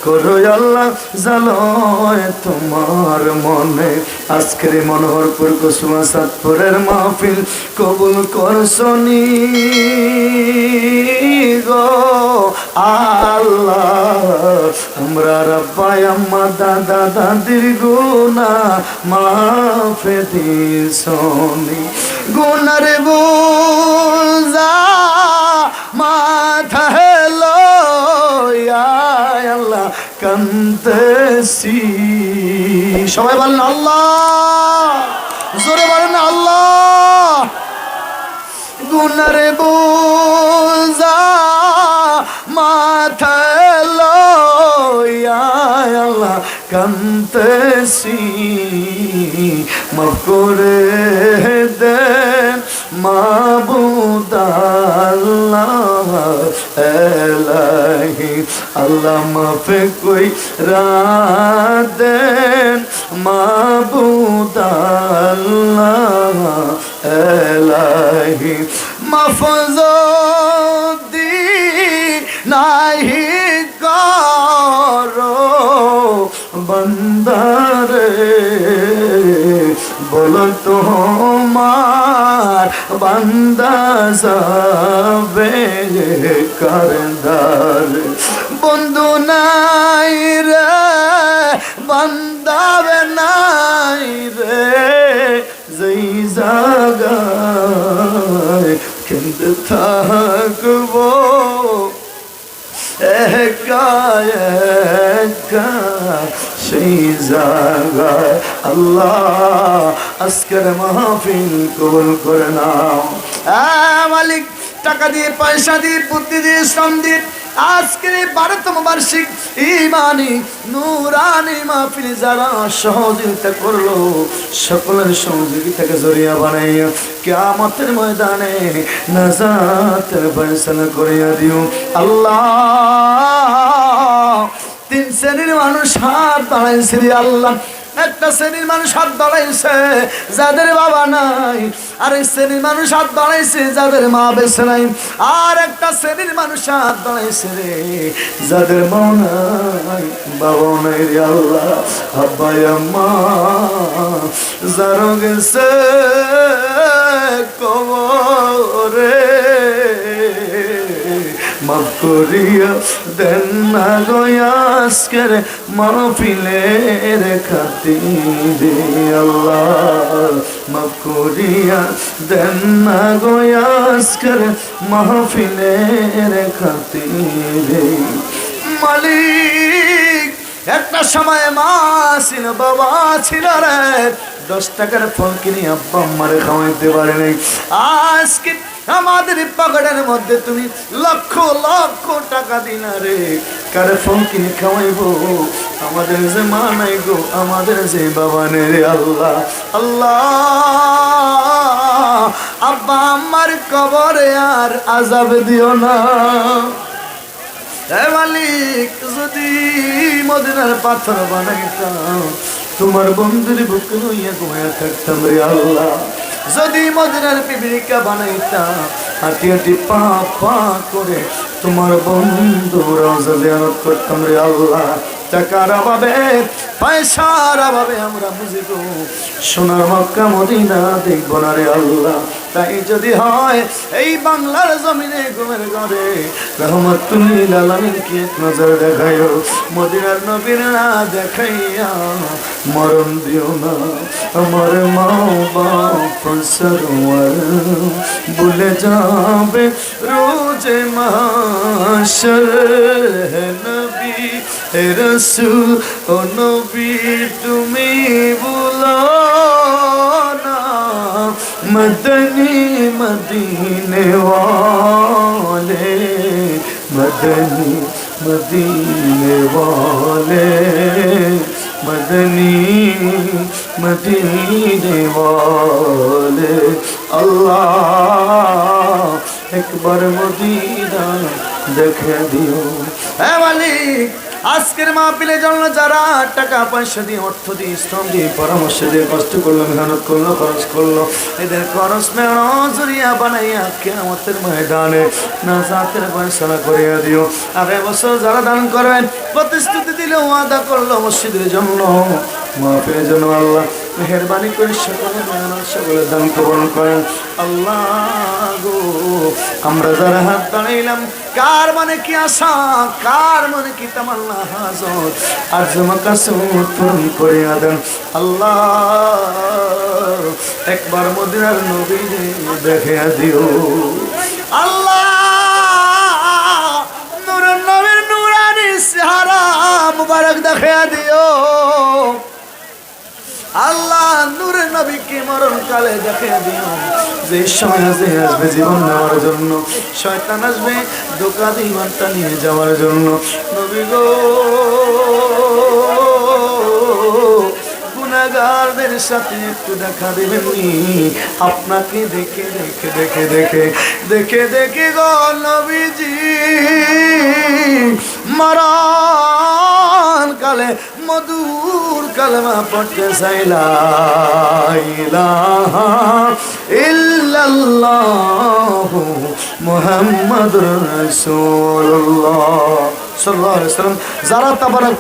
করো আল্লাহ জালয় তোমার মনে। আজকের মনোহরপুর কুসুমা সাতপুরের মাহফিল কবুল করছনি গো আল্লাহ। আমরা রাব্বাই আম্মা দাদা দাদির গুনাহ মাফ দিছনি। গুনার বোঝা মাথায় লইয়া আল্লাহ কান্দেছি। সবাই বলেন আল্লাহ, জোরে বলেন আল্লাহ। গুনার বোঝা মাথায় লইয়া আল্লাহ কান্দেছি। মাফ করে দেন মাবুদ আল্লাহ এলাহি। আল্লাহ মাফ কইরা দেন মাবুদ আল্লাহ এলাহি। মাফ যদি নাহি করো বান্দারে, বলো তোমার বান্দা যাবে কারদার। বন্ধু নাই রে বান্দাবে নাই রে, যেই জায়গায় কেন্দ্রে থাকবো একা একা সেই জায়গায়। আল্লাহ আজকের মাহফিল কবুল করে নাও। মালিক টাকা দিয়ে পয়সা দিয়ে বুদ্ধি দিয়ে শ্রম দিয়ে আজকের 12তম বার্ষিক ইমানি নুরানি মাহফিল যারা সহযোগিতা করলো সকলের সহযোগিতাকে জরিয়া বানাইয়া কিয়ামতের ময়দানে নাজাতের ফয়সালা করিয়া দিও আল্লাহ। 3 শ্রেণীর মানুষ হাত বাড়াইছে আল্লাহ। একটা শ্রেণীর মানুষ হাত বাড়াইছে যাদের বাবা নাই, আর এক শ্রেণীর মানুষ হাত বাড়াইছে যাদের মা বেঁচে নাই, আর একটা শ্রেণীর মানুষ হাত বাড়াইছে রে যাদের মা নাই বাবা নাই রে আল্লাহ। আব্বা আম্মা যারা গেছে কবরে মাফ করিয়া দেন না গো আজকের মাহফিলের খাতিরে আল্লাহ। মাফ করিয়া দেন না গো আজকের মাহফিলের খাতিরে। মালিক একটা সময় মা ছিল বাবা ছিল রে, 10 টাকার ফল কিনে আব্বা আম্মারে খাওয়াইতে পারে নাই। আজকে আমাদের পকেটের মধ্যে তুমি লক্ষ লক্ষ টাকা দিলা রে, কারে ফল কিনে খাওয়াইবো? আমাদের যে মা নাই গো, আমাদের যে বাবা নেই রে আল্লাহ। আল্লাহ আব্বা আম্মার কবরে আর আযাব দিও না। হে মালিক যদি মদিনার পাথর বানাইতাম তোমার বন্ধুর বুকে লইয়া ঘুমাইয়া থাকতাম রে আল্লাহ। যদি মদিনার পিপিলিকা বানাইতাম হাঁটি হাঁটি পা পা করে তোমার বন্ধু রওজা জিয়ারত করতাম রে আল্লাহ। টাকার অভাবে পয়সার অভাবে আমরা বুঝিব সোনার মক্কা মদিনা দেখব না রে আল্লাহ। তাই যদি হয় এই বাংলার জমিনে ঘুমের ঘরে রহমাতুল লিল আলামিনকে এক নজর দেখাইও, মদিনার নবীর না দেখাইয়া মরণ দিও না। আমার মা বাপ সরওয়ার ভুলে যাবে রোজে মাশর। হে নবী হে রাসূল ও নবী তুমি ভুলো না, মদনী মদিনে वाले मदनी मदीने वाले मदनी मदीने वाले। अल्लाह एक बार मदीना देखे दियो। ए मालिक আজকের মাহফিলের জন্য যারা টাকা পয়সা দিয়ে, অর্থ দিয়ে, শ্রম দিয়ে, পরামর্শ দিয়ে, কষ্ট করলো, মেহনত করলো, খরচ করলো, এদের খরচ মেহনত জরিয়া বানাইয়া কিয়ামতের ময়দানে নাজাতের ফয়সালা করিয়া দিও। আগামী বছর যারা দান করবেন, প্রতিশ্রুতি দিলে ওয়াদা করলো মসজিদের জন্য, মাহফিলের জন্য, আল্লাহ মেহেরবানি করে সকলের মেহনত, সকলের দান কবুল করেন। আল্লাহ গো, আমরা যারা হাত দাঁড়াইলাম, কার মানে কি আশা, কার মানে কি তামান্না, হাজত আর মাকাসুদ পূরণ করিয়া দেন। আল্লাহ একবার মদিনার নবী দেখিয়া দিও। আল্লাহ নূরের নবীর নূরানি চেহারা মুবারক দেখিয়া দিও। আল্লাহ নূরের নবীকে মরণকালে দেখে দিও। যে সময় আসবে জীবন নেওয়ার জন্য, শয়তান আসবে ধোঁকা দিয়ে জীবনটা নিয়ে যাওয়ার জন্য, নবী গো গুনাহগারদের সাথে একটু দেখা দেবেননি? আপনাকে দেখে দেখে দেখে দেখে দেখে দেখে গো নবীজি মরণ কালে মধুর কালেমা পড়তে চাইলা, ইলাহা ইল্লাল্লাহু মুহাম্মাদুর রাসূলুল্লাহ সাল্লাল্লাহু আলাইহি ওয়াসাল্লাম। যারা তাবারক